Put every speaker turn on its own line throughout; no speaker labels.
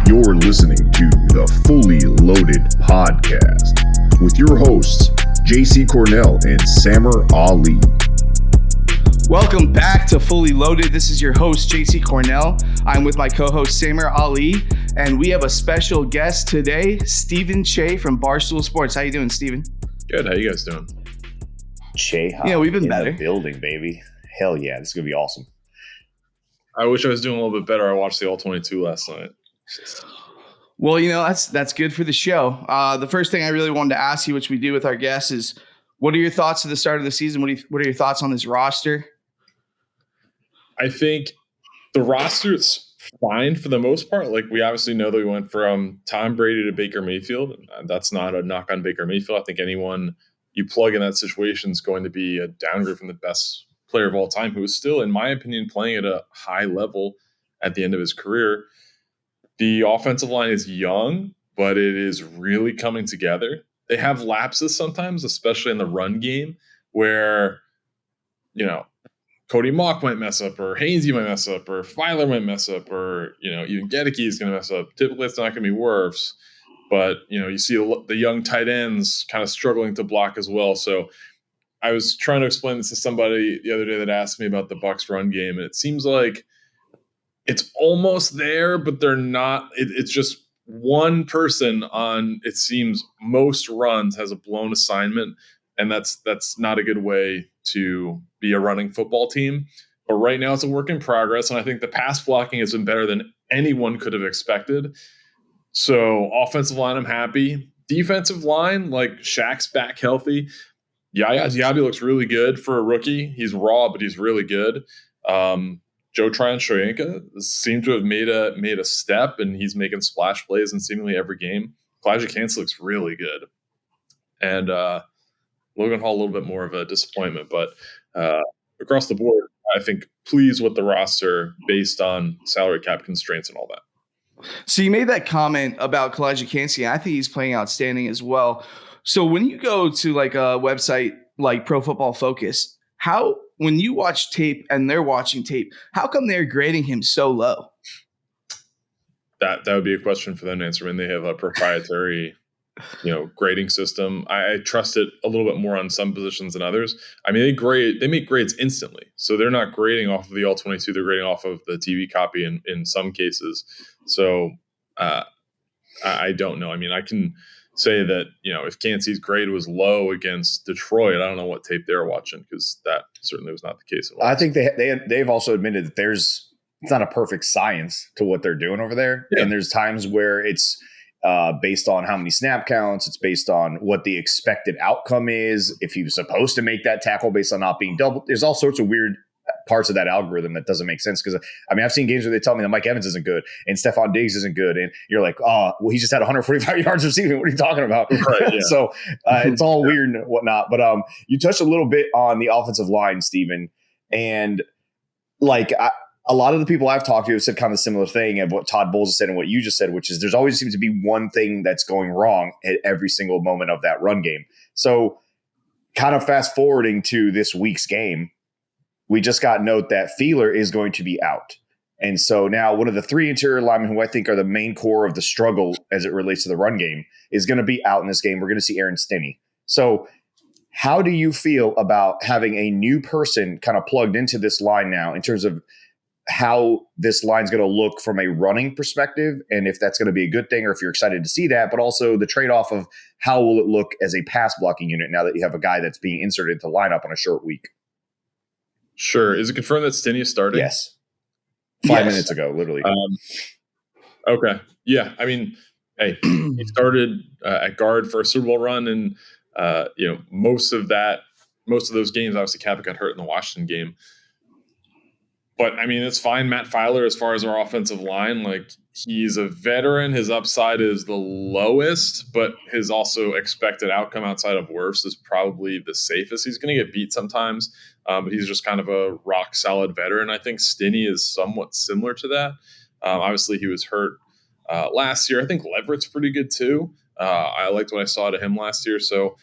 You're listening to the Fully Loaded Podcast with your hosts, JC Cornell and Samer Ali.
Welcome back to Fully Loaded. This is your host, JC Cornell. I'm with my co-host, Samer Ali, and we have a special guest today, Steven Cheah from Barstool Sports. How you doing, Steven?
Good. How you guys doing?
Cheah,
yeah, we've been
in
better.
The building, baby. Hell yeah, this is gonna be awesome.
I wish I was doing a little bit better. I watched the All-22 last night.
Well, that's good for the show. The first thing I really wanted to ask you, which we do with our guests, is what are your thoughts at the start of the season? What are your thoughts on this roster?
I think the roster is fine for the most part. Like, we obviously know that we went from Tom Brady to Baker Mayfield. That's not a knock on Baker Mayfield. I think anyone you plug in that situation is going to be a downgrade from the best player of all time, who is still, in my opinion, playing at a high level at the end of his career. The offensive line is young, but it is really coming together. They have lapses sometimes, especially in the run game, where, Cody Mock might mess up, or Hainsey might mess up, or Filer might mess up, or, even Gedeke is going to mess up. Typically, it's not going to be Wirfs, but, you see the young tight ends kind of struggling to block as well. So I was trying to explain this to somebody the other day that asked me about the Bucs run game, and it seems like it's almost there, but they're not. It's just one person on, it seems, most runs has a blown assignment, and that's not a good way to be a running football team. But right now it's a work in progress, and I think the pass blocking has been better than anyone could have expected. So offensive line, I'm happy. Defensive line, like, Shaq's back healthy. Yaya Diaby looks really good for a rookie. He's raw, but he's really good. Joe Tryon-Shoyinka seemed to have made a step, and he's making splash plays in seemingly every game. Elijah Cancel looks really good. And Logan Hall, a little bit more of a disappointment. But across the board, I think pleased with the roster based on salary cap constraints and all that.
So you made that comment about Elijah Cansey. I think he's playing outstanding as well. So when you go to like a website like Pro Football Focus, when you watch tape and they're watching tape, how come they're grading him so low?
That would be a question for them to answer. When they have a proprietary, grading system, I trust it a little bit more on some positions than others. I mean, they make grades instantly, so they're not grading off of the All-22; they're grading off of the TV copy in some cases. So I don't know. I mean, I can say that, if Cansey's grade was low against Detroit, I don't know what tape they were watching, because that certainly was not the case at all.
I think they've also admitted that it's not a perfect science to what they're doing over there. Yeah. And there's times where it's based on how many snap counts. It's based on what the expected outcome is. If he was supposed to make that tackle based on not being double, there's all sorts of weird parts of that algorithm that doesn't make sense. Because I've seen games where they tell me that Mike Evans isn't good and Stephon Diggs isn't good, and you're like, oh, well, he just had 145 yards receiving. What are you talking about? Right, yeah. So it's all weird and whatnot. But you touched a little bit on the offensive line, Steven, and a lot of the people I've talked to have said kind of a similar thing of what Todd Bowles said and what you just said, which is there's always seems to be one thing that's going wrong at every single moment of that run game. So kind of fast forwarding to this week's game, we just got note that Filer is going to be out. And so now one of the three interior linemen who I think are the main core of the struggle as it relates to the run game is going to be out in this game. We're going to see Aaron Stinney. So how do you feel about having a new person kind of plugged into this line now in terms of how this line's going to look from a running perspective, and if that's going to be a good thing or if you're excited to see that, but also the trade-off of how will it look as a pass blocking unit now that you have a guy that's being inserted into lineup on a short week?
Sure. Is it confirmed that Stinney is starting?
Yes. 5 minutes ago, literally.
Okay. Yeah. I mean, hey, he started at guard for a Super Bowl run, and most of those games, obviously Kappa got hurt in the Washington game. But, I mean, it's fine. Matt Filer, as far as our offensive line, like, he's a veteran. His upside is the lowest, but his also expected outcome outside of Wirfs is probably the safest. He's going to get beat sometimes, but he's just kind of a rock-solid veteran. I think Stinney is somewhat similar to that. Obviously, he was hurt last year. I think Leverett's pretty good, too. I liked what I saw to him last year. So,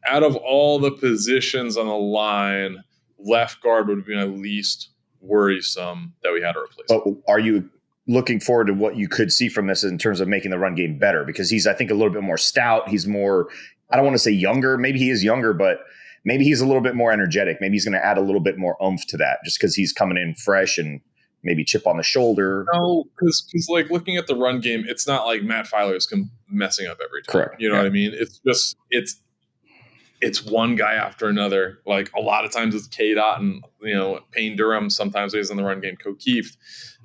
out of all the positions on the line, left guard would be my least worrisome that we had to replace.
But are you looking forward to what you could see from this in terms of making the run game better, because he's, I think, a little bit more stout. He's more, I don't want to say younger. Maybe he is younger, but maybe he's a little bit more energetic. Maybe he's going to add a little bit more oomph to that just because he's coming in fresh and maybe chip on the shoulder.
No, because like looking at the run game, it's not like Matt Filer's messing up every time.
Correct.
You know what I mean? It's just it's one guy after another. Like a lot of times it's K-Dot and Payne Durham. Sometimes he's in the run game. O'Keefe,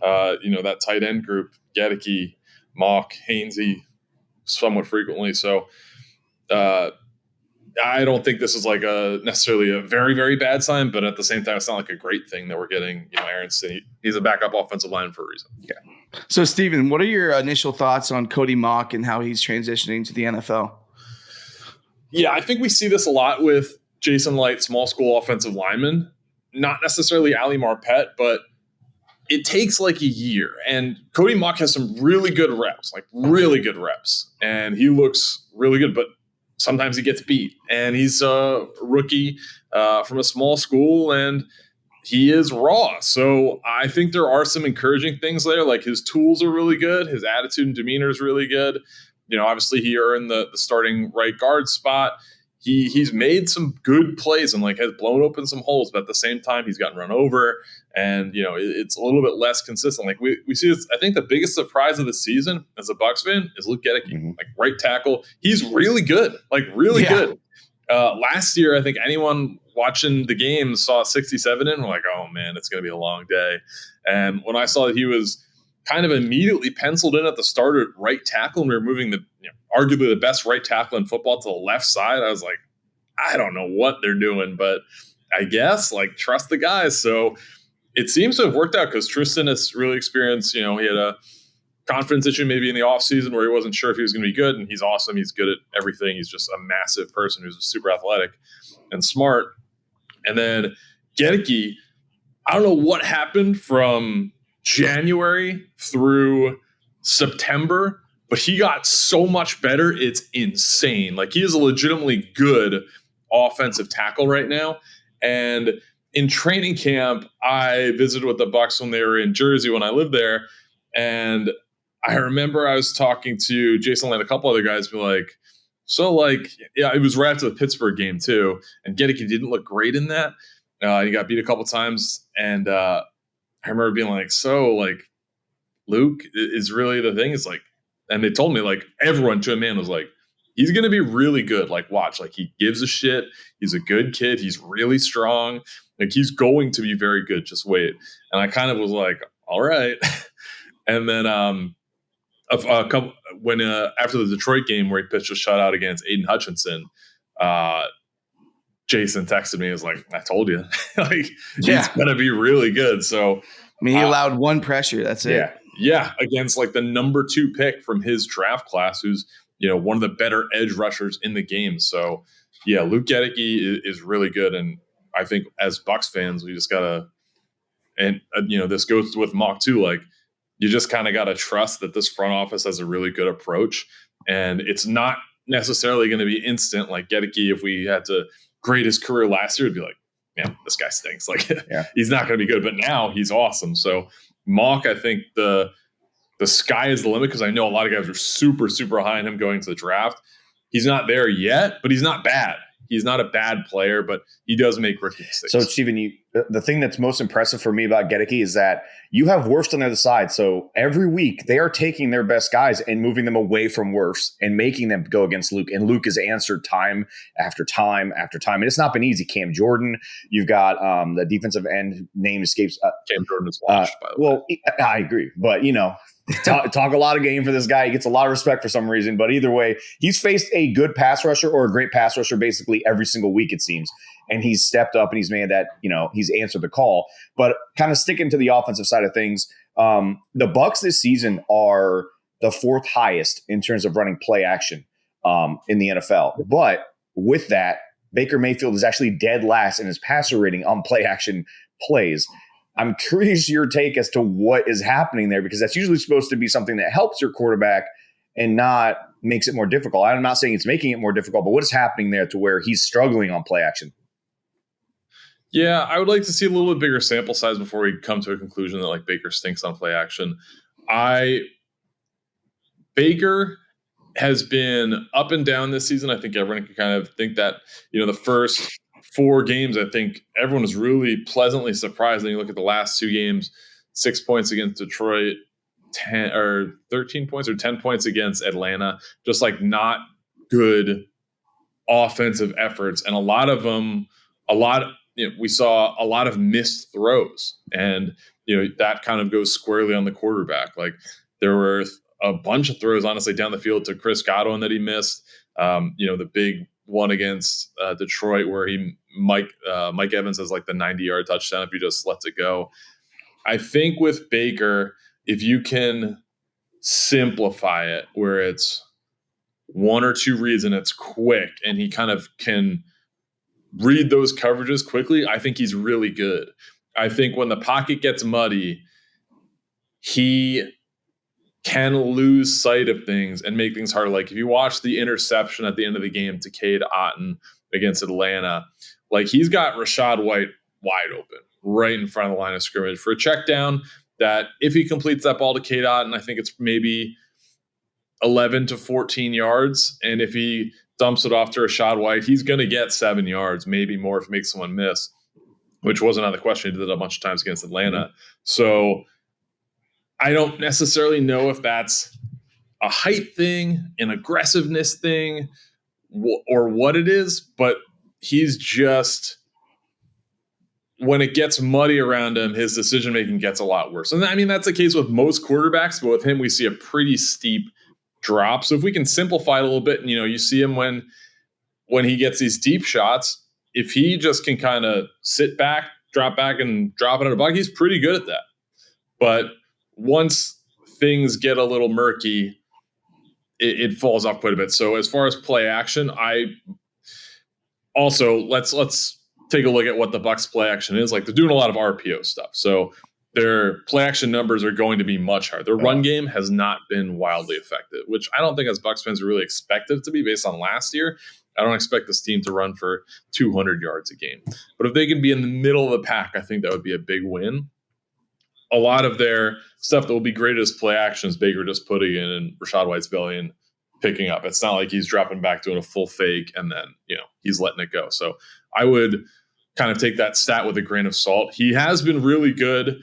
that tight end group, Gedeke, Mock, Hainsey, somewhat frequently. So I don't think this is like necessarily a very, very bad sign, but at the same time, it's not like a great thing that we're getting, Aronson. He's a backup offensive line for a reason.
Yeah. So, Steven, what are your initial thoughts on Cody Mock and how he's transitioning to the NFL?
Yeah, I think we see this a lot with Jason Light, small school offensive linemen. Not necessarily Ali Marpet, but it takes like a year. And Cody Mock has some really good reps, and he looks really good, but sometimes he gets beat, and he's a rookie from a small school, and he is raw. So I think there are some encouraging things there. Like his tools are really good. His attitude and demeanor is really good. Obviously he earned the starting right guard spot. He's made some good plays and like has blown open some holes, but at the same time he's gotten run over, and it's a little bit less consistent. Like we see this. I think the biggest surprise of the season as a Bucs fan is Luke Gedeke, like right tackle. He's really good, good. Last year, I think anyone watching the game saw 67 in. We're like, oh man, it's going to be a long day. And when I saw that he was kind of immediately penciled in at the start at right tackle, and we were moving arguably the best right tackle in football to the left side, I was like, I don't know what they're doing, but I guess trust the guys. So it seems to have worked out because Tristan has really experienced, he had a confidence issue maybe in the offseason where he wasn't sure if he was going to be good, and he's awesome. He's good at everything. He's just a massive person who's super athletic and smart. And then Gedeke, I don't know what happened from January through September, but he got so much better. It's insane. Like he is a legitimately good offensive tackle right now. And in training camp, I visited with the Bucs when they were in Jersey when I lived there. And I remember I was talking to Jason and a couple other guys, be like, it was right after the Pittsburgh game too. And Gedeke didn't look great in that. He got beat a couple times. And I remember being like, Luke is really the thing. It's like, and they told me everyone to a man was like, he's going to be really good. Watch, he gives a shit. He's a good kid. He's really strong. He's going to be very good. Just wait. And I kind of was like, all right. And then after the Detroit game where he pitched a shutout against Aiden Hutchinson, Jason texted me. He was like, I told you, he's going to be really good. So
he allowed one pressure. That's it.
Yeah. Against the number 2 pick from his draft class, who's, one of the better edge rushers in the game. So yeah, Luke Gedeke is really good. And I think as Bucs fans, we just gotta, and this goes with Mock too. You just kind of got to trust that this front office has a really good approach, and it's not necessarily going to be instant. Like Gedeke, if we had to grade his career last year, it'd be like, man, this guy stinks. He's not going to be good, but now he's awesome. So Mock, I think the sky is the limit, because I know a lot of guys are super, super high on him going to the draft. He's not there yet, but he's not bad. He's not a bad player, but he does make rookie mistakes.
So, Steven, the thing that's most impressive for me about Gedeke is that you have Wirfs on the other side. So every week they are taking their best guys and moving them away from Wirfs and making them go against Luke. And Luke has answered time after time after time. And it's not been easy. Cam Jordan, you've got the defensive end name escapes.
Cam Jordan is washed, by the way.
Well, I agree. But, talk a lot of game for this guy. He gets a lot of respect for some reason. But either way, he's faced a good pass rusher or a great pass rusher basically every single week, it seems. And he's stepped up and he's made that, he's answered the call. But kind of sticking to the offensive side of things, the Bucs this season are the 4th highest in terms of running play action in the NFL. But with that, Baker Mayfield is actually dead last in his passer rating on play action plays. I'm curious your take as to what is happening there, because that's usually supposed to be something that helps your quarterback and not makes it more difficult. I'm not saying it's making it more difficult, but what is happening there to where he's struggling on play action?
Yeah, I would like to see a little bit bigger sample size before we come to a conclusion that Baker stinks on play action. Baker has been up and down this season. I think everyone can kind of think that, the first 4 games, I think everyone was really pleasantly surprised. And you look at the last 2 games, 6 points against Detroit, 10 or 13 points or 10 points against Atlanta, just like not good offensive efforts. And a lot of them, we saw a lot of missed throws, and, that kind of goes squarely on the quarterback. Like there were a bunch of throws, honestly, down the field to Chris Godwin that he missed. The big one against Detroit where Mike Evans has like the 90-yard touchdown if he just lets it go. I think with Baker, if you can simplify it where it's 1 or 2 reads and it's quick and he kind of can read those coverages quickly, I think he's really good. I think when the pocket gets muddy, he can lose sight of things and make things harder. Like if you watch the interception at the end of the game to Cade Otton against Atlanta, like he's got Rachaad White wide open right in front of the line of scrimmage for a check down that if he completes that ball to Cade Otton, I think it's maybe 11 to 14 yards. And if he dumps it off to Rachaad White, he's going to get 7 yards, maybe more if he makes someone miss, which wasn't out of the question. He did that a bunch of times against Atlanta. So I don't necessarily know if that's a height thing, an aggressiveness thing, or what it is, but he's just, when it gets muddy around him, his decision-making gets a lot worse. And I mean, that's the case with most quarterbacks, but with him, we see a pretty steep drop. So if we can simplify it a little bit, and, you see him when he gets these deep shots, if he just can kind of sit back, drop back, and drop it in a bucket, he's pretty good at that. But once things get a little murky, it falls off quite a bit. So as far as play action, let's take a look at what the Bucs play action is. Like they're doing a lot of RPO stuff. So their play action numbers are going to be much higher. Their run game has not been wildly effective, which I don't think as Bucs fans really expect it to be based on last year. I don't expect this team to run for 200 yards a game. But if they can be in the middle of the pack, I think that would be a big win. A lot of their stuff that will be great as play actions, Baker just putting in Rachaad White's belly and picking up. It's not like he's dropping back doing a full fake and then, he's letting it go. So I would kind of take that stat with a grain of salt. He has been really good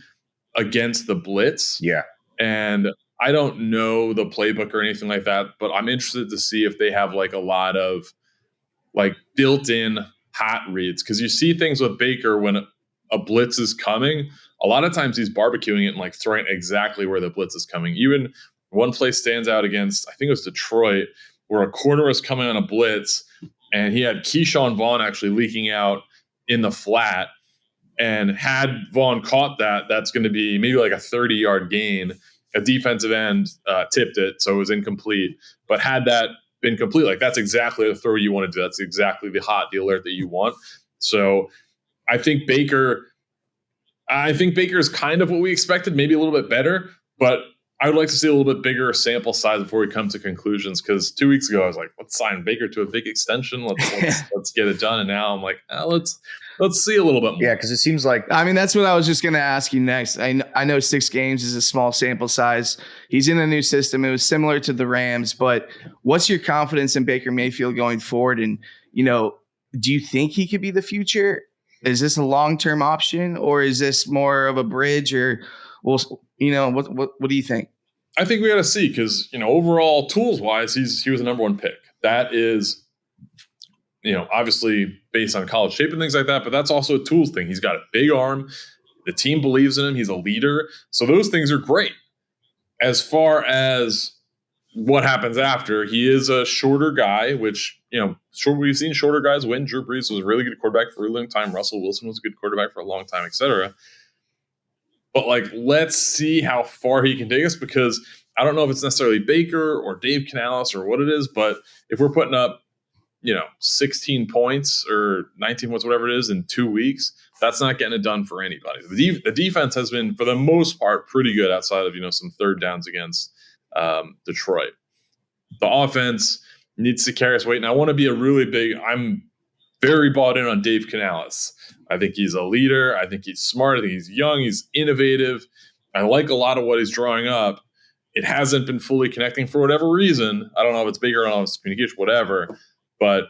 against the blitz.
Yeah.
And I don't know the playbook or anything like that, but I'm interested to see if they have like a lot of like built-in hot reads. Because you see things with Baker when a blitz is coming, a lot of times he's barbecuing it and like throwing exactly where the blitz is coming. Even one play stands out against, I think it was Detroit, where a corner was coming on a blitz and he had Keyshawn Vaughn actually leaking out in the flat. And had Vaughn caught that, that's going to be maybe like a 30-yard gain. A defensive end tipped it, so it was incomplete. But had that been complete, like that's exactly the throw you want to do. That's exactly the alert that you want. So I think Baker is kind of what we expected, maybe a little bit better, but I would like to see a little bit bigger sample size before we come to conclusions. Because 2 weeks ago I was like, let's sign Baker to a big extension. Let's get it done. And now I'm like, let's see a little bit more.
Yeah, because it seems like,
I mean, that's what I was just going to ask you next. I know 6 games is a small sample size. He's in a new system. It was similar to the Rams, but what's your confidence in Baker Mayfield going forward? And, do you think he could be the future? Is this a long-term option, or is this more of a bridge? Or, what do you think?
I think we got to see, because overall tools-wise, he was the number 1 pick. That is, obviously based on college shape and things like that, but that's also a tools thing. He's got a big arm. The team believes in him. He's a leader. So those things are great. As far as what happens after, he is a shorter guy, which, we've seen shorter guys win. Drew Brees was a really good quarterback for a long time. Russell Wilson was a good quarterback for a long time, etc. But let's see how far he can take us, because I don't know if it's necessarily Baker or Dave Canales or what it is, but if we're putting up, 16 points or 19 points, whatever it is, in 2 weeks, that's not getting it done for anybody. The defense has been, for the most part, pretty good outside of, some third downs against Detroit. The offense needs to carry us weight. And I want to be I'm very bought in on Dave Canales. I think he's a leader. I think he's smart. I think he's young. He's innovative. I like a lot of what he's drawing up. it hasn't been fully connecting for whatever reason. I don't know if it's bigger, I don't know if it's communication, whatever. But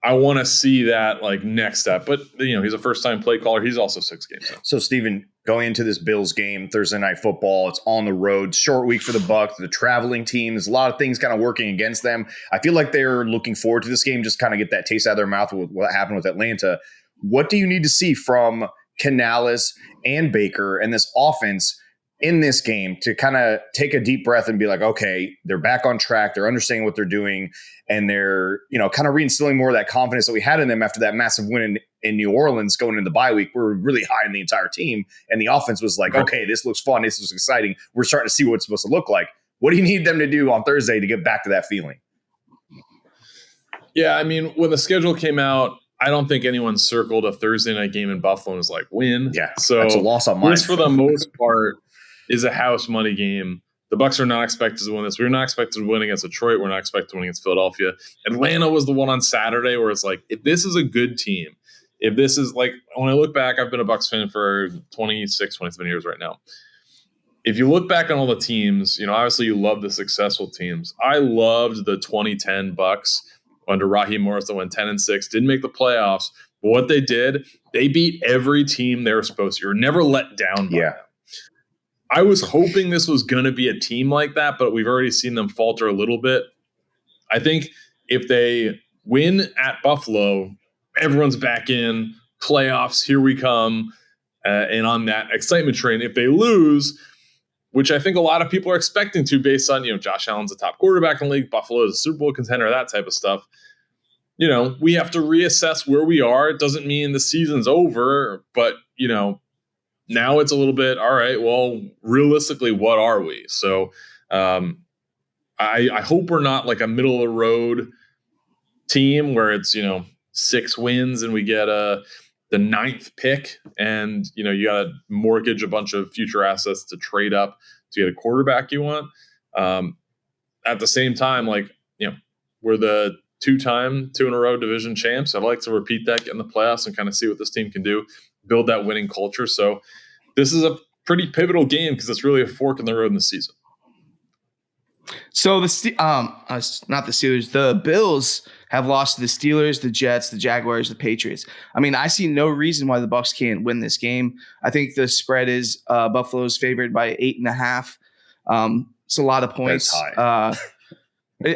I want to see that like next step. But he's a first-time play caller. He's also 6 games in.
So, Steven, going into this Bills game, Thursday Night Football, it's on the road, short week for the Bucs, the traveling team. There's a lot of things kind of working against them. I feel like they're looking forward to this game, just kind of get that taste out of their mouth with what happened with Atlanta. What do you need to see from Canales and Baker and this offense in this game to kind of take a deep breath and be like, okay, they're back on track. They're understanding what they're doing. And they're, kind of reinstilling more of that confidence that we had in them after that massive win in New Orleans going into the bye week. We were really high in the entire team. And the offense was like, okay, this looks fun. This looks exciting. We're starting to see what it's supposed to look like. What do you need them to do on Thursday to get back to that feeling?
Yeah, I mean, when the schedule came out, I don't think anyone circled a Thursday night game in Buffalo and was like, win.
Yeah,
so
that's a loss on mine.
This, for the most part, is a house money game. The Bucs are not expected to win this. We're not expected to win against Detroit. We're not expected to win against Philadelphia. Atlanta was the one on Saturday where it's like, if this is a good team, if this is like, when I look back, I've been a Bucs fan for 26, 27 years right now. If you look back on all the teams, obviously you love the successful teams. I loved the 2010 Bucs under Raheem Morris that went 10-6, didn't make the playoffs. But what they did, they beat every team they were supposed to. You're never let down by them. I was hoping this was going to be a team like that, but we've already seen them falter a little bit. I think if they win at Buffalo, everyone's back in, playoffs, here we come, and on that excitement train. If they lose, which I think a lot of people are expecting to based on, Josh Allen's a top quarterback in the league, Buffalo is a Super Bowl contender, that type of stuff. We have to reassess where we are. It doesn't mean the season's over, but, now it's a little bit, all right, well, realistically, what are we? So I hope we're not like a middle of the road team where it's, 6 wins and we get the 9th pick and, you got to mortgage a bunch of future assets to trade up to get a quarterback you want. At the same time, we're the 2-time, 2-in-a-row division champs. I'd like to repeat that, get in the playoffs and kind of see what this team can do, build that winning culture. So this is a pretty pivotal game because it's really a fork in the road in the season.
So not the Steelers, the Bills have lost to the Steelers, the Jets, the Jaguars, the Patriots. I mean, I see no reason why the Bucs can't win this game. I think the spread is Buffalo's favored by 8.5. It's a lot of points.
That's high.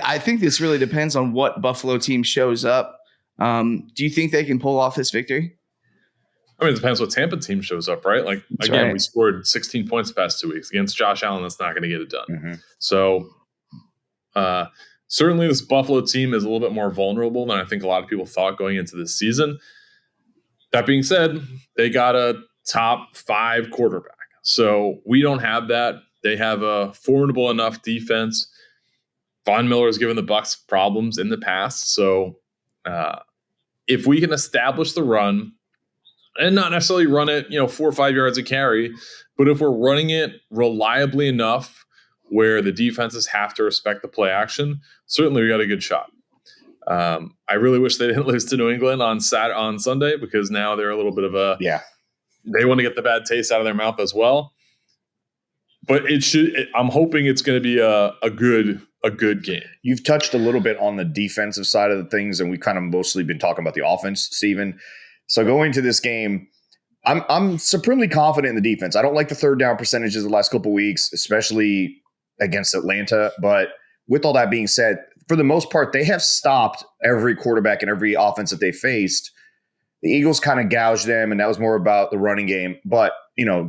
I think this really depends on what Buffalo team shows up. Do you think they can pull off this victory?
I mean, it depends what Tampa team shows up, right? Like, that's again, right. We scored 16 points the past 2 weeks against Josh Allen. That's not going to get it done. Mm-hmm. So certainly this Buffalo team is a little bit more vulnerable than I think a lot of people thought going into this season. That being said, they got a top 5 quarterback. So we don't have that. They have a formidable enough defense. Von Miller has given the Bucs problems in the past. So if we can establish the run, and not necessarily run it, 4 or 5 yards a carry, but if we're running it reliably enough where the defenses have to respect the play action, certainly we got a good shot. I really wish they didn't lose to New England on Sunday because now they're a little bit of they want to get the bad taste out of their mouth as well. But I'm hoping it's going to be a good game.
You've touched a little bit on the defensive side of the things, and we've kind of mostly been talking about the offense, Steven. So going to this game, I'm supremely confident in the defense. I don't like the third down percentages the last couple of weeks, especially against Atlanta. But with all that being said, for the most part, they have stopped every quarterback and every offense that they faced. The Eagles kind of gouged them, and that was more about the running game. But,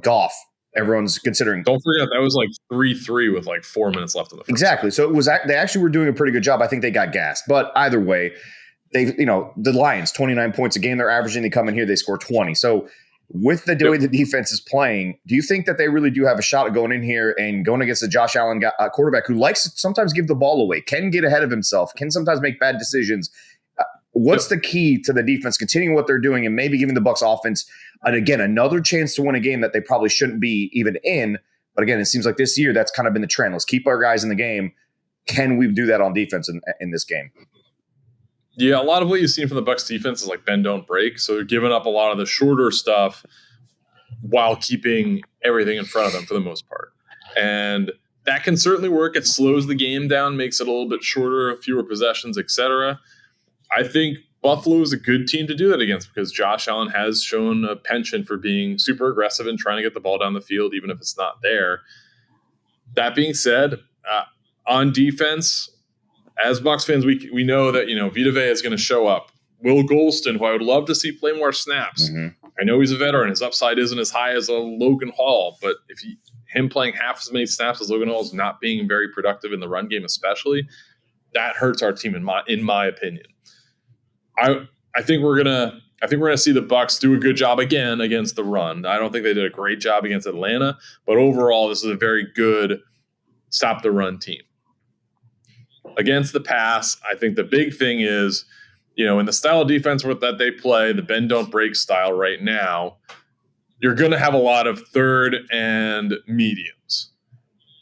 Goff, everyone's considering.
Don't forget, that was like 3-3 with like 4 minutes left in the first.
Exactly. So they actually were doing a pretty good job. I think they got gassed. But either way, the Lions, 29 points a game they're averaging. They come in here, they score 20. So with the way the defense is playing, do you think that they really do have a shot at going in here and going against a Josh Allen quarterback who likes to sometimes give the ball away, can get ahead of himself, can sometimes make bad decisions? What's the key to the defense continuing what they're doing and maybe giving the Bucs offense, and again, another chance to win a game that they probably shouldn't be even in? But again, it seems like this year that's kind of been the trend. Let's keep our guys in the game. Can we do that on defense in this game?
Yeah, a lot of what you've seen from the Bucs defense is like bend, don't break. So they're giving up a lot of the shorter stuff while keeping everything in front of them for the most part. And that can certainly work. It slows the game down, makes it a little bit shorter, fewer possessions, etc. I think Buffalo is a good team to do that against because Josh Allen has shown a penchant for being super aggressive and trying to get the ball down the field, even if it's not there. That being said, on defense, as Bucs fans, we know that Vita Vea is going to show up. Will Golston, who I would love to see play more snaps. Mm-hmm. I know he's a veteran. His upside isn't as high as a Logan Hall, but him playing half as many snaps as Logan Hall is not being very productive in the run game, especially, that hurts our team in my opinion. I think we're gonna see the Bucs do a good job again against the run. I don't think they did a great job against Atlanta, but overall, this is a very good stop the run team. Against the pass, I think the big thing is, in the style of defense that they play, the bend don't break style right now, you're going to have a lot of third and mediums.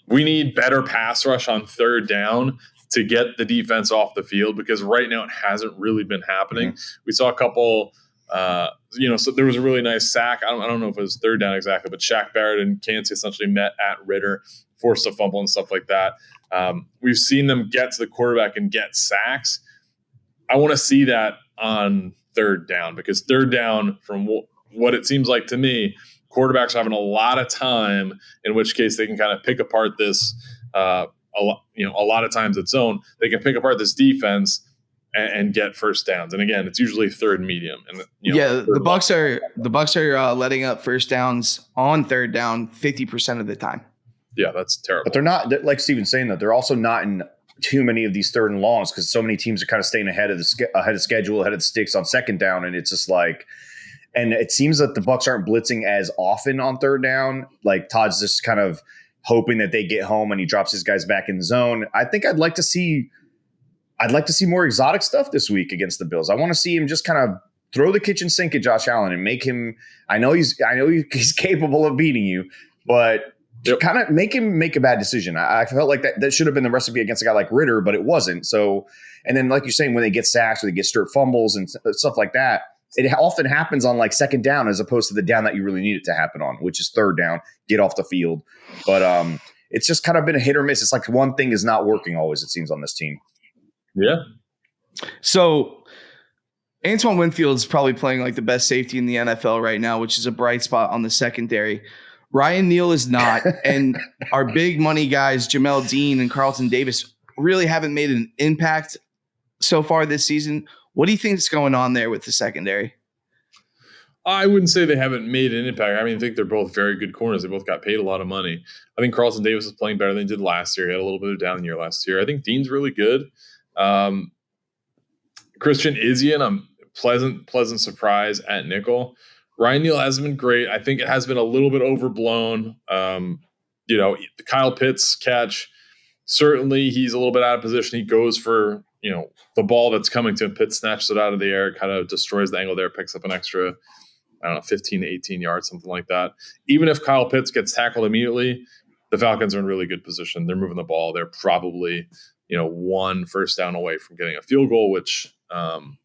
We need better pass rush on third down to get the defense off the field because right now it hasn't really been happening. Mm-hmm. We saw a couple, so there was a really nice sack. I don't know if it was third down exactly, but Shaq Barrett and Kancey essentially met at Ritter, forced a fumble and stuff like that. We've seen them get to the quarterback and get sacks. I want to see that on third down because third down, from what it seems like to me, quarterbacks are having a lot of time, in which case they can kind of pick apart this, a lot of times its own. They can pick apart this defense and get first downs. And again, it's usually third and medium. And
the Bucs are letting up first downs on third down 50% of the time.
Yeah, that's terrible.
But they're not, like Steven's saying, that they're also not in too many of these third and longs because so many teams are kind of staying ahead of schedule, ahead of the sticks on second down, and it's just like, and it seems that the Bucs aren't blitzing as often on third down. Like Todd's just kind of hoping that they get home and he drops his guys back in the zone. I think I'd like to see more exotic stuff this week against the Bills. I want to see him just kind of throw the kitchen sink at Josh Allen and make him. I know he's capable of beating you, but. Yep. Kind of make him make a bad decision. I felt like that should have been the recipe against a guy like Ritter, but it wasn't. So, and then like you're saying, when they get sacks or they get straight fumbles and stuff like that, it often happens on like second down as opposed to the down that you really need it to happen on, which is third down, get off the field. But it's just kind of been a hit or miss. It's like one thing is not working always, it seems, on this team.
Yeah.
So Antoine Winfield is probably playing like the best safety in the NFL right now, which is a bright spot on the secondary. Ryan Neal is not, and our big money guys, Jamel Dean and Carlton Davis, really haven't made an impact so far this season. What do you think is going on there with the secondary?
I wouldn't say they haven't made an impact. I think they're both very good corners. They both got paid a lot of money. I think Carlton Davis is playing better than he did last year. He had a little bit of a down year last year. I think Dean's really good. Christian Izien, I'm pleasant surprise at nickel. Ryan Neal hasn't been great. I think it has been a little bit overblown. The Kyle Pitts catch, certainly he's a little bit out of position. He goes for, the ball that's coming to him. Pitts snatches it out of the air, kind of destroys the angle there, picks up an extra, 15 to 18 yards, something like that. Even if Kyle Pitts gets tackled immediately, the Falcons are in really good position. They're moving the ball. They're probably, one first down away from getting a field goal, which I'm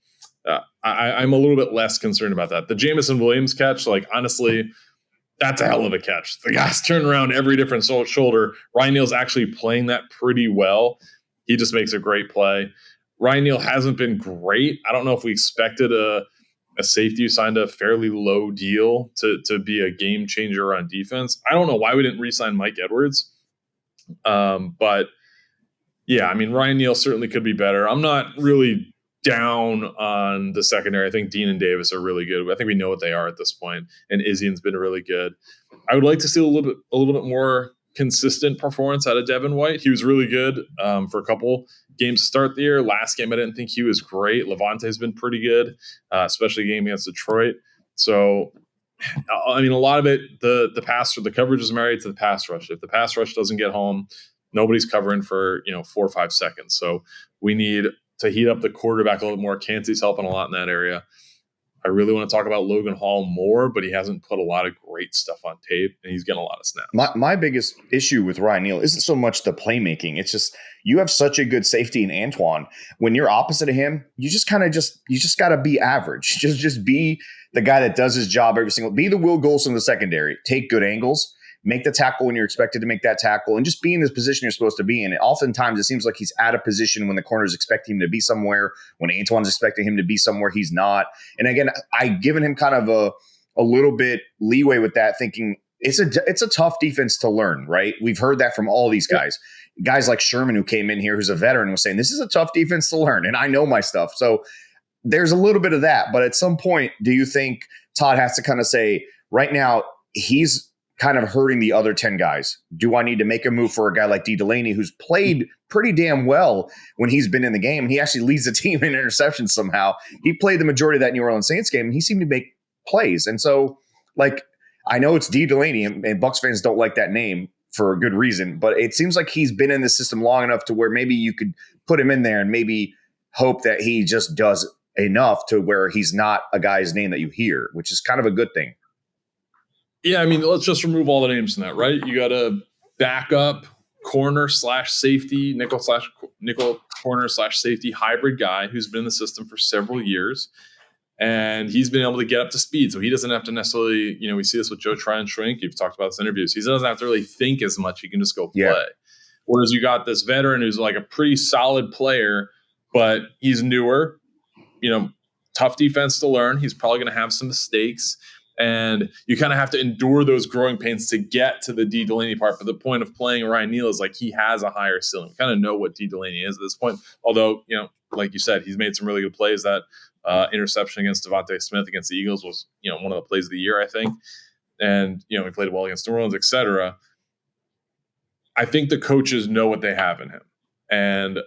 a little bit less concerned about that. The Jamison Williams catch, honestly, that's a hell of a catch. The guy's turning around every different shoulder. Ryan Neal's actually playing that pretty well. He just makes a great play. Ryan Neal hasn't been great. I don't know if we expected a safety who signed a fairly low deal to be a game changer on defense. I don't know why we didn't re-sign Mike Edwards. But yeah, Ryan Neal certainly could be better. I'm not really down on the secondary. I think Dean and Davis are really good. I think we know what they are at this point, and Izien's been really good. I would like to see a little bit more consistent performance out of Devin White. He was really good for a couple games to start the year. Last game, I didn't think he was great. Levante's been pretty good, especially a game against Detroit. So, a lot of it, the coverage is married to the pass rush. If the pass rush doesn't get home, nobody's covering for 4 or 5 seconds. So we need to heat up the quarterback a little more. Kancey's helping a lot in that area. I really want to talk about Logan Hall more, but he hasn't put a lot of great stuff on tape, and he's getting a lot of snaps.
My biggest issue with Ryan Neal isn't so much the playmaking. It's just you have such a good safety in Antoine. When you're opposite of him, you just got to be average. Just be the guy that does his job every single. Be the Will Golson of the secondary. Take good angles. make the tackle when you're expected to make that tackle, and just be in this position you're supposed to be in. And oftentimes it seems like he's out of position when the corners expect him to be somewhere, when Antoine's expecting him to be somewhere, he's not. And again, I've given him kind of a little bit leeway with that, thinking it's a tough defense to learn, right? We've heard that from all these guys. Guys like Sherman, who came in here, who's a veteran, was saying, this is a tough defense to learn, and I know my stuff. So there's a little bit of that. But at some point, do you think Todd has to kind of say, right now, he's kind of hurting the other 10 guys? Do I need to make a move for a guy like D. Delaney, who's played pretty damn well when he's been in the game? And he actually leads the team in interceptions somehow. He played the majority of that New Orleans Saints game, and he seemed to make plays. And so, like, I know it's D. Delaney, and Bucs fans don't like that name for a good reason, but it seems like he's been in the system long enough to where maybe you could put him in there and maybe hope that he just does enough to where he's not a guy's name that you hear, which is kind of a good thing.
Yeah, I mean, let's just remove all the names from that, right? You got a backup corner / safety, nickel corner / safety hybrid guy who's been in the system for several years. And he's been able to get up to speed. So he doesn't have to necessarily, we see this with Joe Try and Shrink. You've talked about this in interviews. He doesn't have to really think as much. He can just go play. Yeah. Whereas you got this veteran who's like a pretty solid player, but he's newer, tough defense to learn. He's probably going to have some mistakes. And you kind of have to endure those growing pains to get to the D. Delaney part. But the point of playing Ryan Neal is like he has a higher ceiling. We kind of know what D. Delaney is at this point. Although, like you said, he's made some really good plays. That interception against Devontae Smith against the Eagles was, one of the plays of the year, I think. And, he played well against New Orleans, et cetera. I think the coaches know what they have in him. And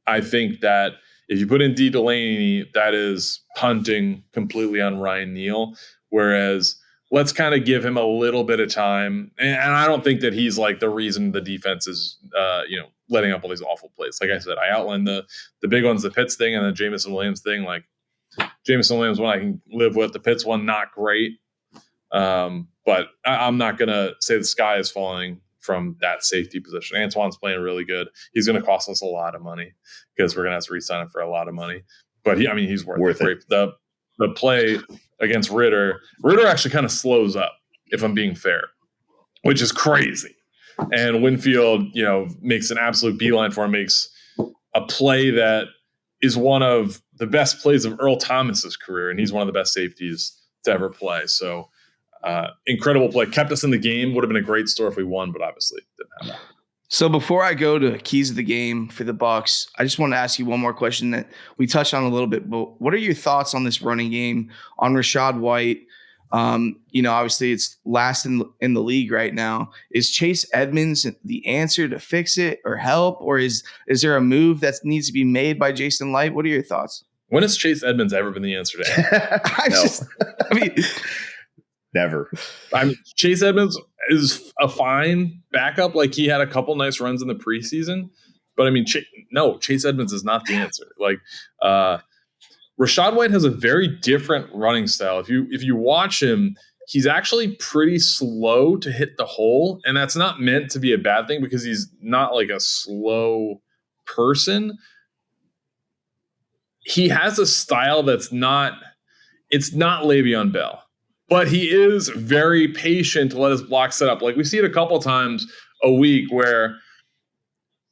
I think that if you put in D. Delaney, that is punting completely on Ryan Neal. Whereas let's kind of give him a little bit of time. And I don't think that he's like the reason the defense is, letting up all these awful plays. Like I said, I outlined the big ones, the Pitts thing and the Jameson Williams thing. Like Jameson Williams one I can live with. The Pitts one, not great. But I'm not going to say the sky is falling from that safety position. Antoine's playing really good. He's going to cost us a lot of money because we're going to have to re-sign him for a lot of money. But he's worth it. The play against Ritter actually kind of slows up, if I'm being fair, which is crazy. And Winfield, makes an absolute beeline for him, makes a play that is one of the best plays of Earl Thomas's career. And he's one of the best safeties to ever play. So incredible play. Kept us in the game. Would have been a great story if we won, but obviously didn't happen.
So before I go to keys of the game for the Bucs, I just want to ask you one more question that we touched on a little bit. But what are your thoughts on this running game, on Rachaad White? Obviously it's last in the league right now. Is Chase Edmonds the answer to fix it or help? Or is there a move that needs to be made by Jason Light? What are your thoughts?
When has Chase Edmonds ever been the answer to anything?
Never.
Chase Edmonds is a fine backup. Like he had a couple nice runs in the preseason, but Chase Edmonds is not the answer. Like Rachaad White has a very different running style. If you watch him, he's actually pretty slow to hit the hole, and that's not meant to be a bad thing because he's not like a slow person. He has a style it's not Le'Veon Bell. But he is very patient to let his block set up. Like we see it a couple times a week where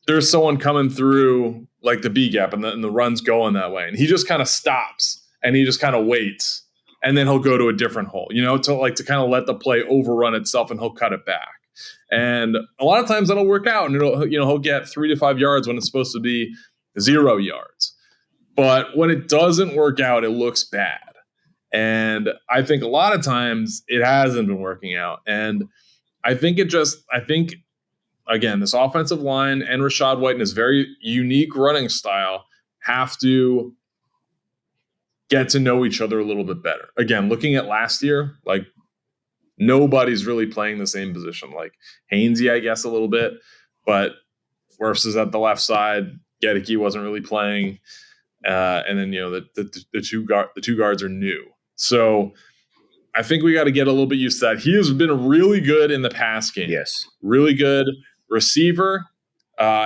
there's someone coming through like the B gap and the run's going that way. And he just kind of stops and he just kind of waits. And then he'll go to a different hole, to kind of let the play overrun itself and he'll cut it back. And a lot of times that'll work out and he'll get 3 to 5 yards when it's supposed to be 0 yards. But when it doesn't work out, it looks bad. And I think a lot of times it hasn't been working out. And I think again, this offensive line and Rachaad White and his very unique running style have to get to know each other a little bit better. Again, looking at last year, like nobody's really playing the same position. Like Hainsey, I guess, a little bit, but Wirfs is at the left side. Gedeke wasn't really playing. And then, the two guards are new. So I think we got to get a little bit used to that. He has been really good in the pass game.
Yes.
Really good receiver.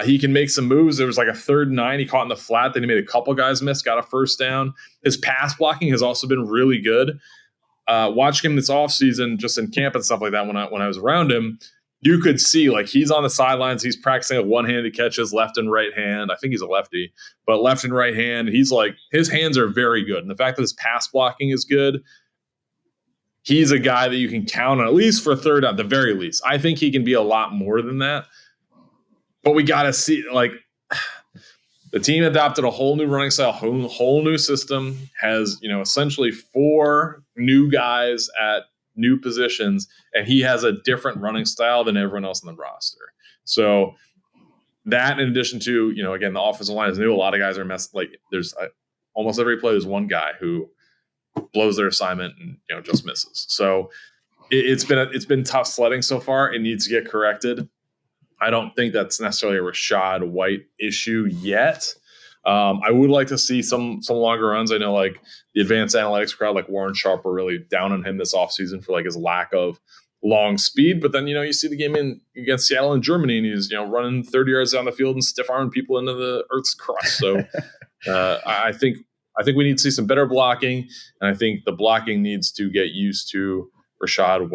He can make some moves. There was like a 3rd and 9 he caught in the flat. Then he made a couple guys miss, got a first down. His pass blocking has also been really good. watching him this offseason, just in camp and stuff like that, when I was around him, you could see like he's on the sidelines. He's practicing with one-handed catches, left and right hand. I think he's a lefty, but left and right hand. He's like, his hands are very good. And the fact that his pass blocking is good, he's a guy that you can count on, at least for third down, at the very least. I think he can be a lot more than that. But we got to see, like, the team adopted a whole new running style, whole new system, has, essentially 4 new guys at new positions, and he has a different running style than everyone else on the roster. So that, in addition to, again, the offensive line is new. A lot of guys are messed. Like, there's almost every play, there's one guy who blows their assignment and just misses. So it's been tough sledding so far. It needs to get corrected. I don't think that's necessarily a Rachaad White issue yet. I would like to see some longer runs. I know like the advanced analytics crowd, like Warren Sharp, were really down on him this offseason for like his lack of long speed. But then, you see the game against Seattle and Germany, and he's, running 30 yards down the field and stiff arming people into the Earth's crust. So I think we need to see some better blocking, and I think the blocking needs to get used to Rachaad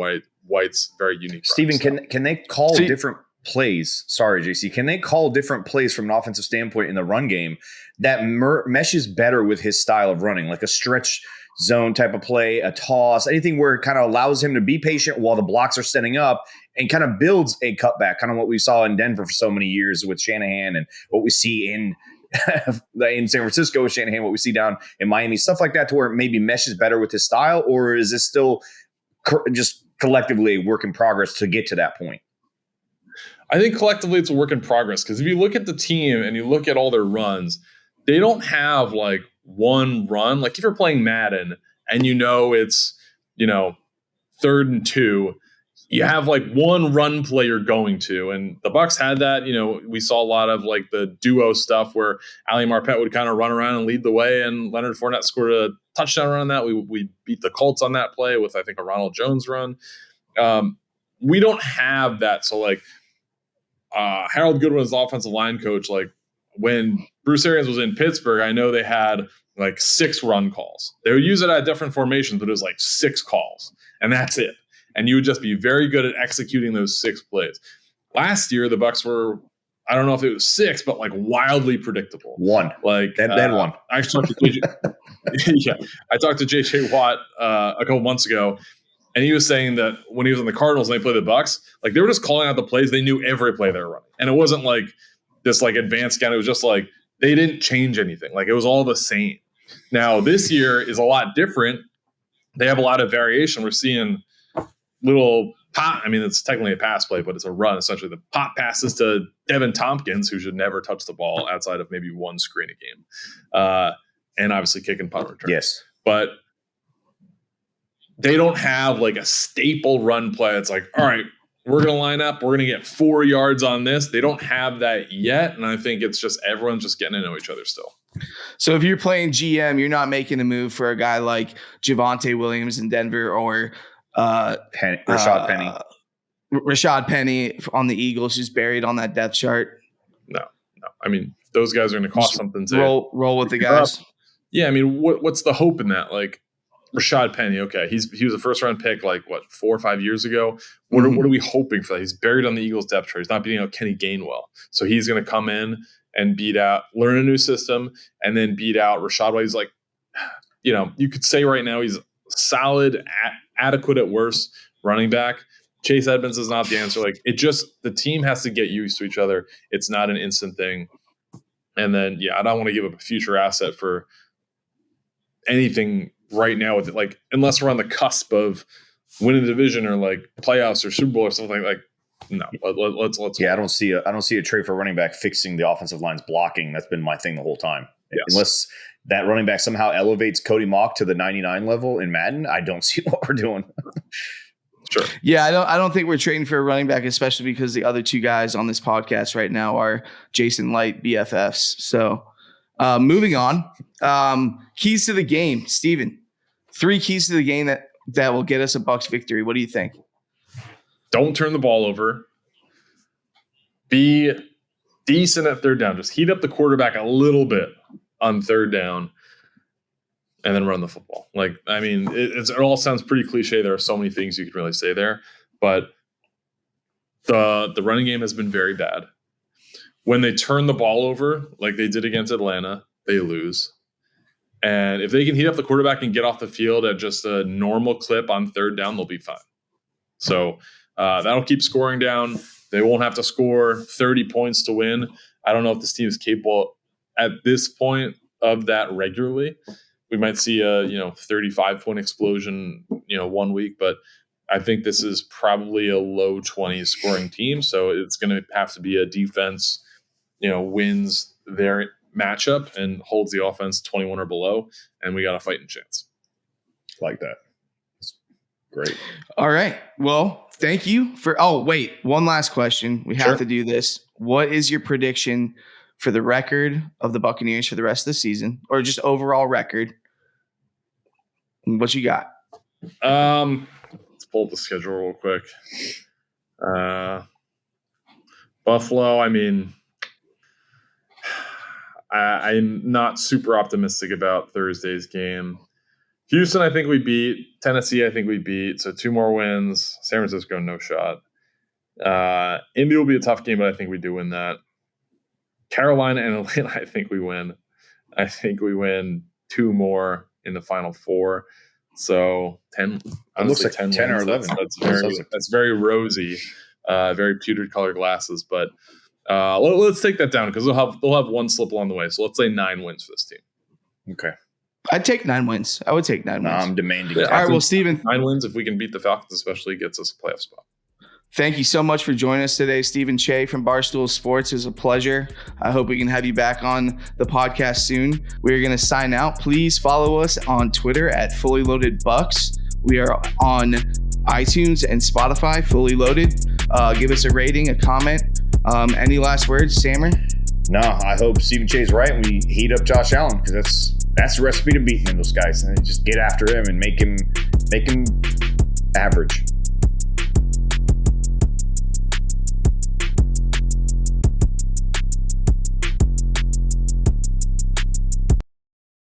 White's very unique.
Steven, can they call different plays? Sorry, JC. Can they call different plays from an offensive standpoint in the run game that meshes better with his style of running, like a stretch zone type of play, a toss, anything where it kind of allows him to be patient while the blocks are setting up and kind of builds a cutback, kind of what we saw in Denver for so many years with Shanahan, and what we see in San Francisco with Shanahan, what we see down in Miami, stuff like that, to where it maybe meshes better with his style? Or is this still just collectively a work in progress to get to that point?
I think collectively it's a work in progress, because if you look at the team and you look at all their runs, they don't have like one run. Like if you're playing Madden and it's, 3rd and 2, you have like one run play you're going to. And the Bucs had that. We saw a lot of like the duo stuff where Ali Marpet would kind of run around and lead the way, and Leonard Fournette scored a touchdown run on that. We beat the Colts on that play with, I think, a Ronald Jones run. We don't have that. So like, Harold Goodwin is the offensive line coach. Like when Bruce Arians was in Pittsburgh, I know they had like 6 run calls. They would use it at different formations, but it was like 6 calls, and that's it. And you would just be very good at executing those 6 plays. Last year, the Bucs were, I don't know if it was 6, but like wildly predictable.
1.
Like
then 1.
I talked to JJ, I talked to JJ Watt a couple months ago. And he was saying that when he was on the Cardinals and they played the Bucs, like they were just calling out the plays. They knew every play they were running. And it wasn't like this like advanced scan. It was just like they didn't change anything. Like it was all the same. Now this year is a lot different. They have a lot of variation. We're seeing little pop. I mean, it's technically a pass play, but it's a run. Essentially, the pop passes to Devin Tompkins, who should never touch the ball outside of maybe one screen a game. And obviously kick and punt return.
Yes.
But they don't have like a staple run play. It's like, all right, we're going to line up. We're going to get 4 yards on this. They don't have that yet. And I think it's just everyone's just getting to know each other still.
So if you're playing GM, you're not making a move for a guy like Javonte Williams in Denver or
Rashad Penny.
Rashad Penny on the Eagles, who's buried on that depth chart.
No. I mean, those guys are going to cost something.
Roll with the guys.
Yeah, I mean, what's the hope in that? Like, Rashad Penny, okay, he was a first round pick like 4 or 5 years ago. What are we hoping for that? He's buried on the Eagles depth chart. He's not beating out Kenny Gainwell, so he's going to come in and learn a new system, and then beat out Rashad White. He's like, you could say right now he's solid, adequate at worst running back. Chase Edmonds is not the answer. Like the team has to get used to each other. It's not an instant thing. And then I don't want to give up a future asset for anything right now with it, like unless we're on the cusp of winning the division or like playoffs or Super Bowl or something like. No, let's.
Yeah, I don't see a trade for running back fixing the offensive line's blocking. That's been my thing the whole time. Yes. Unless that running back somehow elevates Cody Mock to the 99 level in Madden, I don't see what we're doing.
Sure.
Yeah, I don't think we're trading for a running back, especially because the other 2 guys on this podcast right now are Jason Light BFFs. So moving on. Keys to the game, Steven. 3 keys to the game that will get us a Bucs victory. What do you think?
Don't turn the ball over. Be decent at third down. Just heat up the quarterback a little bit on third down. and then run the football. Like, I mean, it all sounds pretty cliche. There are so many things you can really say there, but the running game has been very bad. When they turn the ball over, like they did against Atlanta, they lose. And if they can heat up the quarterback and get off the field at just a normal clip on third down, they'll be fine. So that'll keep scoring down. They won't have to score 30 points to win. I don't know if this team is capable at this point of that regularly. We might see a 35-point explosion 1 week, but I think this is probably a low 20s scoring team. So it's going to have to be a defense, wins their matchup and holds the offense 21 or below, and we got a fighting chance.
Like that. That's great.
All right. Well, thank you for. Oh, wait. One last question. We have to do this. What is your prediction for the record of the Buccaneers for the rest of the season, or just overall record? What you got?
Let's pull up the schedule real quick. Buffalo, I mean, I'm not super optimistic about Thursday's game. Houston, I think we beat. Tennessee, I think we beat. So 2 more wins. San Francisco, no shot. Indy will be a tough game, but I think we do win that. Carolina and Atlanta, I think we win. I think we win 2 more in the final 4. So 10.
It looks like 10 or 11.
That's very rosy, very pewtered colored glasses. But let's take that down because they'll have one slip along the way. So let's say 9 wins for this team.
Okay.
I'd take 9 wins. I would take 9 wins.
I'm demanding.
All right. Well, Steven,
9 wins if we can beat the Falcons, especially gets us a playoff spot.
Thank you so much for joining us today, Steven Cheah from Barstool Sports. It was a pleasure. I hope we can have you back on the podcast soon. We're going to sign out. Please follow us on Twitter at Fully Loaded Bucs. We are on iTunes and Spotify, Fully Loaded. Give us a rating, a comment. Any last words, Sammer?
No, I hope Steven Cheah's right and we heat up Josh Allen because that's the recipe to beating those guys. And just get after him and make him average.